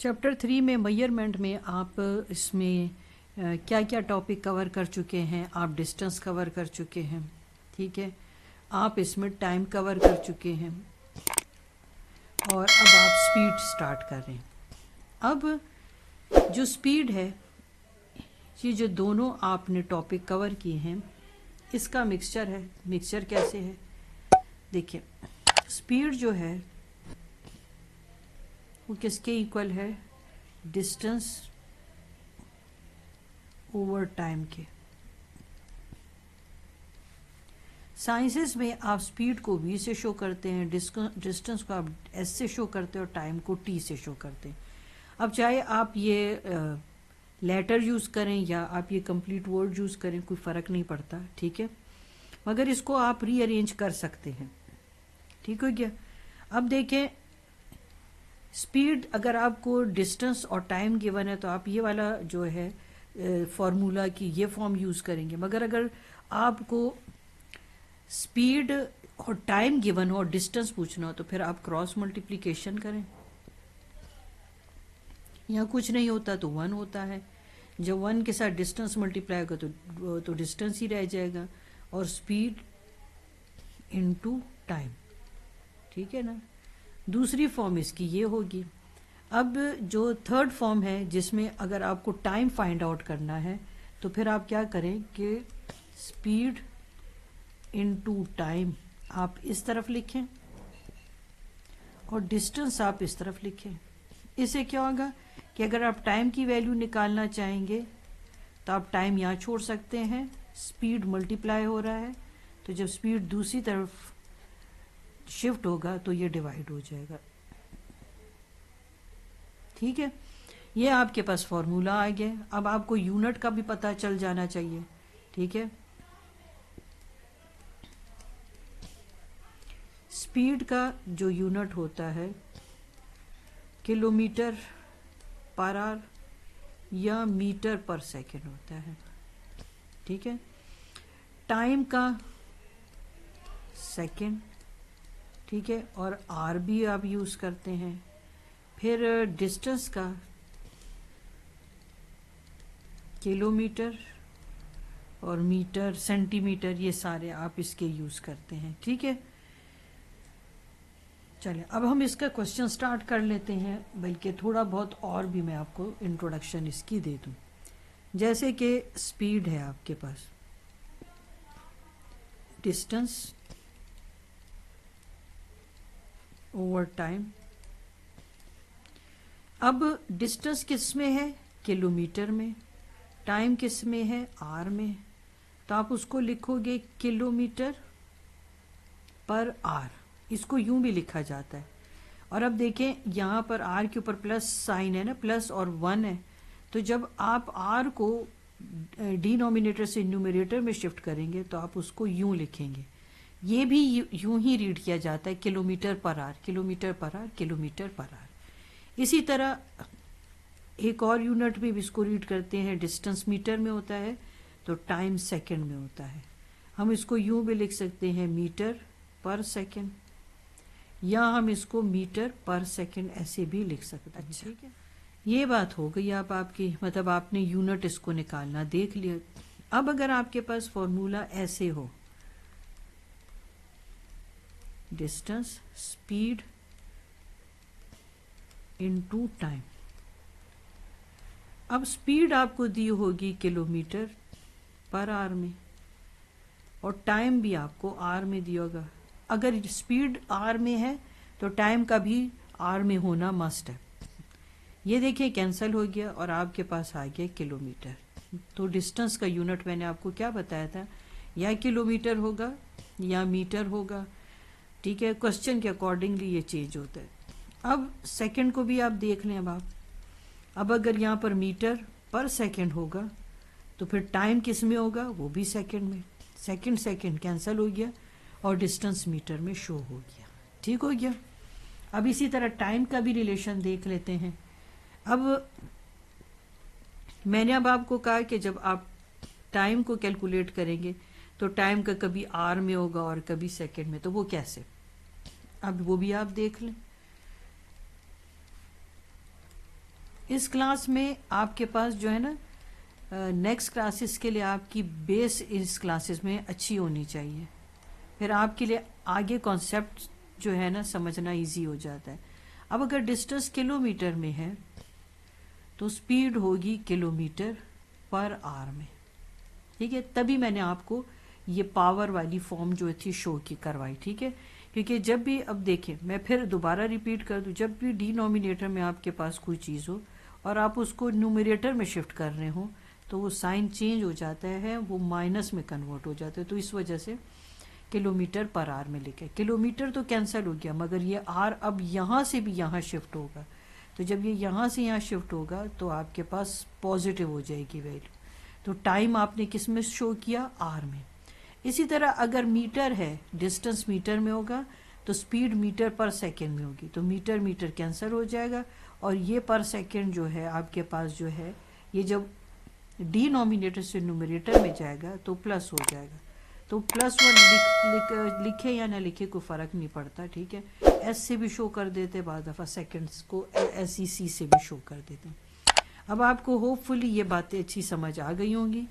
Chapter 3 में measurement में आप इसमें क्या क्या टॉपिक कवर कर चुके हैं। आप डिस्टेंस कवर कर चुके हैं, ठीक है। आप इसमें टाइम कवर कर चुके हैं और अब आप स्पीड स्टार्ट कर रहे हैं। अब जो स्पीड है, ये जो दोनों आपने टॉपिक कवर किए हैं, इसका मिक्सचर है। मिक्सचर कैसे है देखिए, स्पीड जो है वो किसके इक्वल है? डिस्टेंस ओवर टाइम के। साइंसेस में आप स्पीड को v से शो करते हैं, डिस्टेंस को आप s से शो करते हैं और टाइम को t से शो करते हैं। अब चाहे आप ये लेटर यूज़ करें या आप ये कंप्लीट वर्ड यूज़ करें, कोई फ़र्क नहीं पड़ता, ठीक है। मगर इसको आप रीअरेंज कर सकते हैं, ठीक हो गया। अब देखें, स्पीड अगर आपको डिस्टेंस और टाइम गिवन है तो आप ये वाला जो है फॉर्मूला की ये फॉर्म यूज़ करेंगे। मगर अगर आपको स्पीड और टाइम गिवन हो और डिस्टेंस पूछना हो तो फिर आप क्रॉस मल्टीप्लिकेशन करें। यहाँ कुछ नहीं होता तो 1 होता है। जब 1 के साथ डिस्टेंस मल्टीप्लाई होगा तो डिस्टेंस ही रह जाएगा और स्पीड इनटू टाइम, ठीक है ना। दूसरी फॉर्म इसकी ये होगी। अब जो थर्ड फॉर्म है, जिसमें अगर आपको टाइम फाइंड आउट करना है तो फिर आप क्या करें कि स्पीड इनटू टाइम आप इस तरफ लिखें और डिस्टेंस आप इस तरफ लिखें। इससे क्या होगा कि अगर आप टाइम की वैल्यू निकालना चाहेंगे तो आप टाइम यहाँ छोड़ सकते हैं, स्पीड मल्टीप्लाई हो रहा है, तो जब स्पीड दूसरी तरफ शिफ्ट होगा तो ये डिवाइड हो जाएगा, ठीक है। ये आपके पास फॉर्मूला आ गया। अब आपको यूनिट का भी पता चल जाना चाहिए, ठीक है। स्पीड का जो यूनिट होता है किलोमीटर पर आवर या मीटर पर सेकंड होता है, ठीक है। टाइम का सेकंड, ठीक है, और आर भी आप यूज़ करते हैं। फिर डिस्टेंस का किलोमीटर और मीटर, सेंटीमीटर, ये सारे आप इसके यूज़ करते हैं, ठीक है। चलिए अब हम इसका क्वेश्चन स्टार्ट कर लेते हैं, बल्कि थोड़ा बहुत और भी मैं आपको इंट्रोडक्शन इसकी दे दूं। जैसे कि स्पीड है आपके पास, डिस्टेंस ओवर टाइम। अब डिस्टेंस किस में है? किलोमीटर में। टाइम किस में है? आर में। तो आप उसको लिखोगे किलोमीटर पर आर। इसको यूं भी लिखा जाता है। और अब देखें, यहाँ पर आर के ऊपर प्लस साइन है ना, प्लस और 1 है। तो जब आप आर को डिनोमिनेटर से न्यूमरेटर में शिफ्ट करेंगे तो आप उसको यूं लिखेंगे। ये भी यूं ही रीड किया जाता है, किलोमीटर पर आर, किलोमीटर पर आर, किलोमीटर पर आर। इसी तरह एक और यूनिट भी इसको रीड करते हैं, डिस्टेंस मीटर में होता है तो टाइम सेकंड में होता है। हम इसको यूं भी लिख सकते हैं, मीटर पर सेकंड, या हम इसको मीटर पर सेकंड ऐसे भी लिख सकते हैं, ठीक है। ये बात हो गई अब आपकी, मतलब आपने यूनिट इसको निकालना देख लिया। अब अगर आपके पास फॉर्मूला ऐसे हो, डिस्टेंस स्पीड इनटू टाइम। अब स्पीड आपको दी होगी किलोमीटर पर आवर में और टाइम भी आपको आर में दिया होगा। अगर स्पीड आर में है तो टाइम का भी आर में होना मस्ट है। ये देखिए कैंसिल हो गया और आपके पास आ गया किलोमीटर। तो डिस्टेंस का यूनिट मैंने आपको क्या बताया था, या किलोमीटर होगा या मीटर होगा, ठीक है। क्वेश्चन के अकॉर्डिंगली ये चेंज होता है। अब सेकंड को भी आप देख लें। अब अगर यहाँ पर मीटर पर सेकंड होगा तो फिर टाइम किस में होगा? वो भी सेकंड में। सेकंड सेकंड कैंसिल हो गया और डिस्टेंस मीटर में शो हो गया, ठीक हो गया। अब इसी तरह टाइम का भी रिलेशन देख लेते हैं। अब मैंने अब आपको कहा कि जब आप टाइम को कैलकुलेट करेंगे तो टाइम का कभी आर में होगा और कभी सेकंड में, तो वो कैसे? अब वो भी आप देख लें। इस क्लास में आपके पास जो है ना नेक्स्ट क्लासेस के लिए आपकी बेस इस क्लासेस में अच्छी होनी चाहिए, फिर आपके लिए आगे कॉन्सेप्ट जो है ना समझना इजी हो जाता है। अब अगर डिस्टेंस किलोमीटर में है तो स्पीड होगी किलोमीटर पर आवर में, ठीक है। तभी मैंने आपको ये पावर वाली फॉर्म जो थी शो की करवाई, ठीक है। क्योंकि जब भी, अब देखें मैं फिर दोबारा रिपीट कर दूं, जब भी डिनोमिनेटर में आपके पास कोई चीज़ हो और आप उसको न्यूमरेटर में शिफ्ट कर रहे हो तो वो साइन चेंज हो जाता है, वो माइनस में कन्वर्ट हो जाता है। तो इस वजह से किलोमीटर पर आवर में लिखे। किलोमीटर तो कैंसिल हो गया, मगर ये आर अब यहाँ से भी यहाँ शिफ्ट होगा, तो जब ये यहाँ से यहाँ शिफ्ट होगा तो आपके पास पॉजिटिव हो जाएगी वैल्यू। तो टाइम आपने किस में शो किया, आर में। इसी तरह अगर मीटर है, डिस्टेंस मीटर में होगा तो स्पीड मीटर पर सेकेंड में होगी, तो मीटर मीटर कैंसिल हो जाएगा और ये पर सेकेंड जो है आपके पास जो है, ये जब डिनोमिनेटर से न्यूमरेटर में जाएगा तो प्लस हो जाएगा। तो +1 लिखे या ना लिखे कोई फ़र्क नहीं पड़ता, ठीक है। एस से भी शो कर देते, बाद दफ़ा सेकेंड्स को SEC से भी शो कर देते हैं। अब आपको होपफुली ये बातें अच्छी समझ आ गई होंगी।